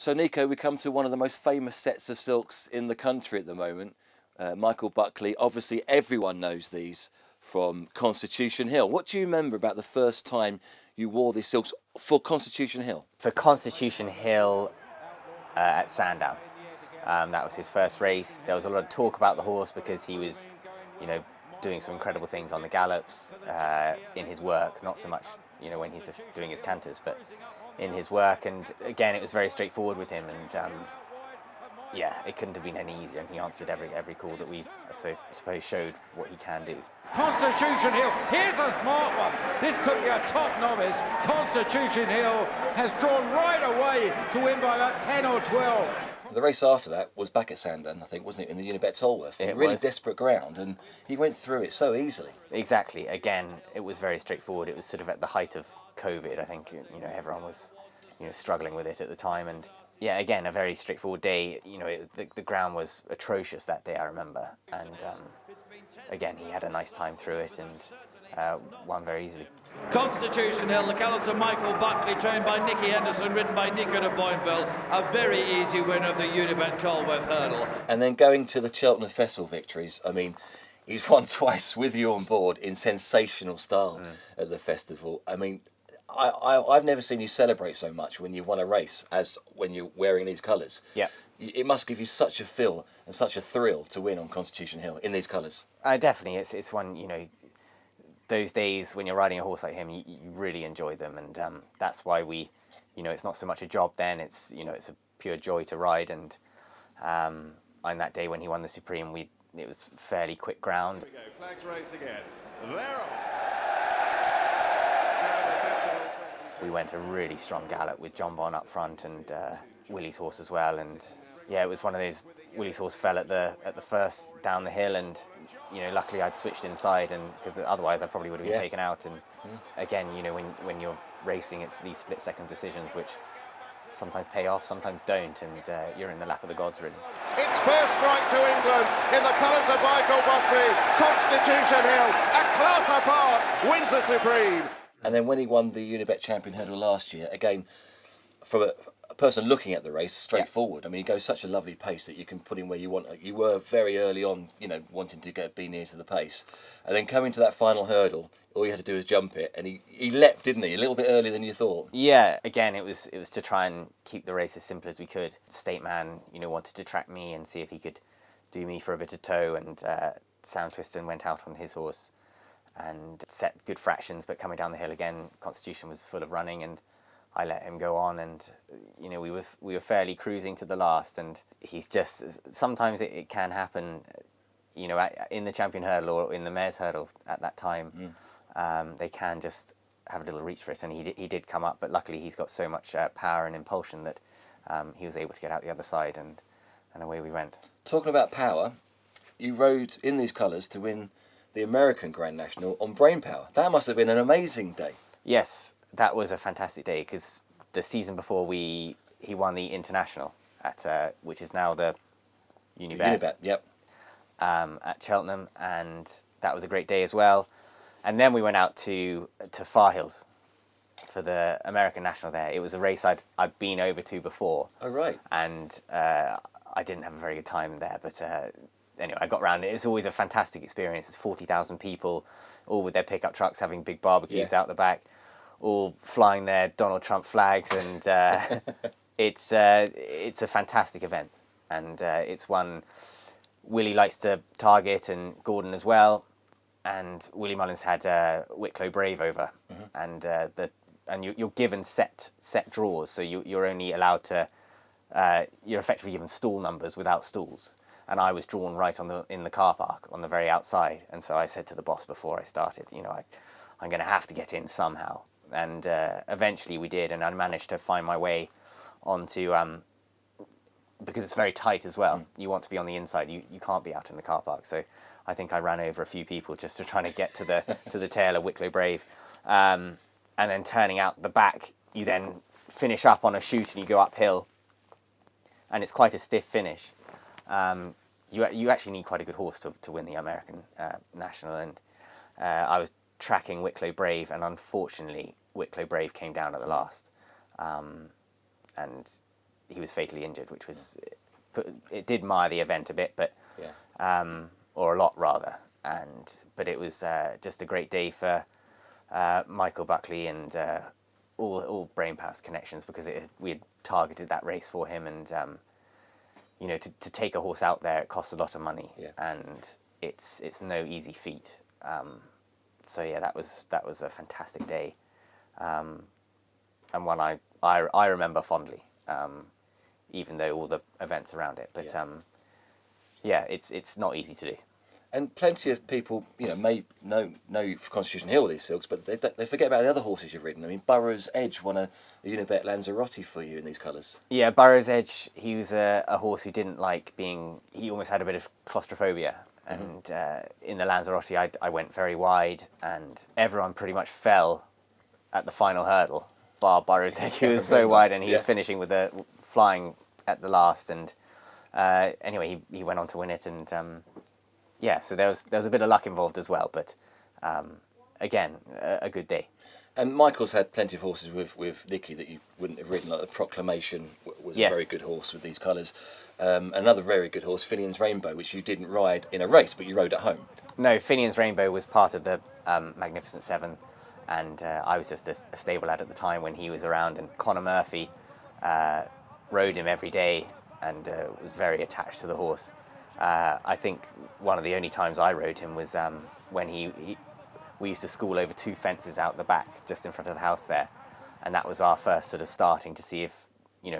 So, Nico, we come to one of the most famous sets of silks in the country at the moment. Michael Buckley. Obviously, everyone knows these from Constitution Hill. What do you remember about the first time you wore these silks for Constitution Hill? For Constitution Hill at Sandown. That was his first race. There was a lot of talk about the horse because he was, doing some incredible things on the gallops in his work. Not so much, when he's just doing his canters, but in his work. And again, it was very straightforward with him. And it couldn't have been any easier. And he answered every call that we, suppose, showed what he can do. Constitution Hill, here's a smart one. This could be a top novice. Constitution Hill has drawn right away to win by about 10 or 12. The race after that was back at Sandown, I think, wasn't it, in the Unibet Tolworth? It really was. Desperate ground, and he went through it so easily. Exactly. Again, it was very straightforward. It was sort of at the height of COVID. I think everyone was struggling with it at the time, and again, a very straightforward day. The ground was atrocious that day, I remember, and again, he had a nice time through it and won very easily. Constitution Hill, the colours of Michael Buckley, trained by Nicky Henderson, ridden by Nico de Boinville, a very easy winner of the Unibet Tolworth Hurdle. And then going to the Cheltenham Festival victories, I mean, he's won twice with you on board in sensational style at the festival. I mean, I've never seen you celebrate so much when you won a race as when you're wearing these colours. Yeah. It must give you such a feel and such a thrill to win on Constitution Hill in these colours. Definitely, it's one, those days when you're riding a horse like him, you really enjoy them, and that's why we, it's not so much a job then, it's a pure joy to ride, and on that day when he won the Supreme, it was fairly quick ground. Here we go, flags race again. They're off. We went a really strong gallop with John Bon up front and Willie's horse as well, and it was one of those. Willie's horse fell at the first down the hill, and luckily I'd switched inside, and because otherwise I probably would have been taken out. And again, when you're racing, it's these split-second decisions which sometimes pay off, sometimes don't, and you're in the lap of the gods, really. It's first strike to England in the colours of Michael Buckley. Constitution Hill, a class apart, wins the Supreme. And then when he won the Unibet Champion Hurdle last year, again, from a person looking at the race, straightforward. I mean, he goes such a lovely pace that you can put him where you want. You were very early on, wanting to be near to the pace. And then coming to that final hurdle, all you had to do was jump it. And he leapt, didn't he? A little bit earlier than you thought. Yeah, again, it was to try and keep the race as simple as we could. State Man, wanted to track me and see if he could do me for a bit of toe. And Sam Twiston went out on his horse and set good fractions, but coming down the hill again, Constitution was full of running, and I let him go on, and we were fairly cruising to the last, and he's just, sometimes it can happen, in the Champion Hurdle or in the Mayor's Hurdle at that time, they can just have a little reach for it, and he did come up, but luckily he's got so much power and impulsion that he was able to get out the other side, and away we went. Talking about power, you rode in these colours to win the American Grand National on brain power. That must have been an amazing day. Yes, that was a fantastic day, because the season before he won the International at which is now the Unibet. Yep. At Cheltenham, and that was a great day as well. And then we went out to Far Hills for the American National there. It was a race I'd been over to before. Oh, right. And I didn't have a very good time there, but anyway, I got round it. It's always a fantastic experience. It's 40,000 people, all with their pickup trucks having big barbecues out the back, all flying their Donald Trump flags, and it's a fantastic event, and it's one Willie likes to target, and Gordon as well, and Willie Mullins had Wicklow Brave over, and you're given set draws, so you're only allowed to you're effectively given stall numbers without stalls. And I was drawn right in the car park on the very outside, and so I said to the boss before I started, I'm going to have to get in somehow. And eventually we did, and I managed to find my way onto, because it's very tight as well. You want to be on the inside. You can't be out in the car park. So I think I ran over a few people just to try to get to the tail of Wicklow Brave. And then turning out the back, you then finish up on a chute and you go uphill. And it's quite a stiff finish. You actually need quite a good horse to win the American National. And I was tracking Wicklow Brave, and unfortunately Wicklow Brave came down at the last. And he was fatally injured, which was it did mar the event a bit, but or a lot rather. But it was just a great day for Michael Buckley and all Brain Pass connections, because we had targeted that race for him, and you know, to take a horse out there, it costs a lot of money, and it's no easy feat. So yeah, that was a fantastic day, and one I remember fondly, even though all the events around it. But yeah, it's not easy to do. And plenty of people, you know, may know Constitution Hill with these silks, but they forget about the other horses you've ridden. I mean, Burrows Edge won a Unibet Lanzarote for you in these colours. Yeah, Burrows Edge, he was a horse who didn't like he almost had a bit of claustrophobia. And in the Lanzarote, I went very wide, and everyone pretty much fell at the final hurdle, bar Burrows Edge. He was so wide, and he was finishing with flying at the last. And anyway, he went on to win it, and yeah, so there was a bit of luck involved as well, but again, a good day. And Michael's had plenty of horses with Nicky that you wouldn't have ridden, like the Proclamation was a very good horse with these colours. Another very good horse, Finian's Rainbow, which you didn't ride in a race, but you rode at home. No, Finian's Rainbow was part of the Magnificent Seven, and I was just a stable lad at the time when he was around, and Conor Murphy rode him every day and was very attached to the horse. I think one of the only times I rode him was when we used to school over 2 fences out the back, just in front of the house there, and that was our first sort of starting to see if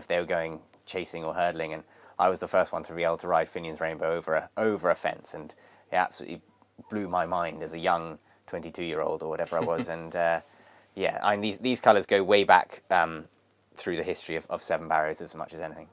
they were going chasing or hurdling, and I was the first one to be able to ride Finian's Rainbow over a fence, and it absolutely blew my mind as a young 22-year-old or whatever I was. And yeah, these colours go way back through the history of Seven Barrows as much as anything.